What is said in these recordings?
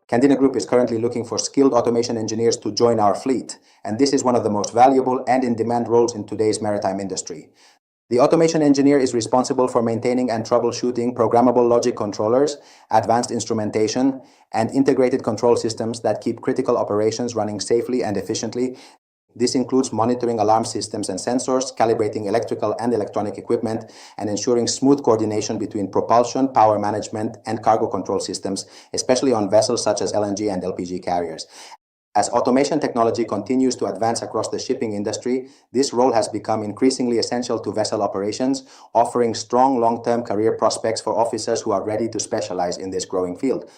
Candina Group is currently looking for skilled automation engineers to join our fleet, and this is one of the most valuable and in-demand roles in today's maritime industry. The automation engineer is responsible for maintaining and troubleshooting programmable logic controllers, advanced instrumentation, and integrated control systems that keep critical operations running safely and efficiently. This includes monitoring alarm systems and sensors, calibrating electrical and electronic equipment, and ensuring smooth coordination between propulsion, power management, and cargo control systems, especially on vessels such as LNG and LPG carriers. As automation technology continues to advance across the shipping industry, this role has become increasingly essential to vessel operations, offering strong long-term career prospects for officers who are ready to specialize in this growing field.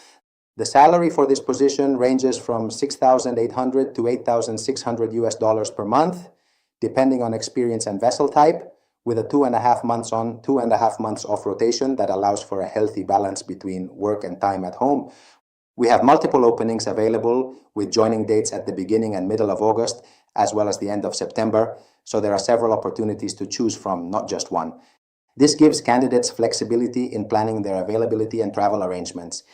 The salary for this position ranges from $6,800 to $8,600 per month, depending on experience and vessel type, with a 2.5 months on, 2.5 months off rotation that allows for a healthy balance between work and time at home. We have multiple openings available with joining dates at the beginning and middle of August, as well as the end of September, so there are several opportunities to choose from, not just one. This gives candidates flexibility in planning their availability and travel arrangements.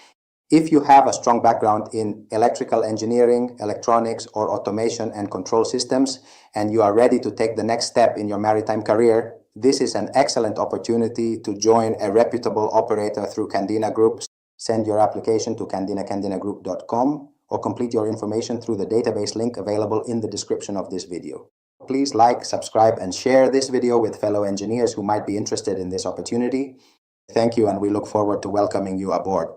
If you have a strong background in electrical engineering, electronics, or automation and control systems, and you are ready to take the next step in your maritime career, this is an excellent opportunity to join a reputable operator through Candina Group. Send your application to candinagroup.com or complete your information through the database link available in the description of this video. Please like, subscribe, and share this video with fellow engineers who might be interested in this opportunity. Thank you, and we look forward to welcoming you aboard.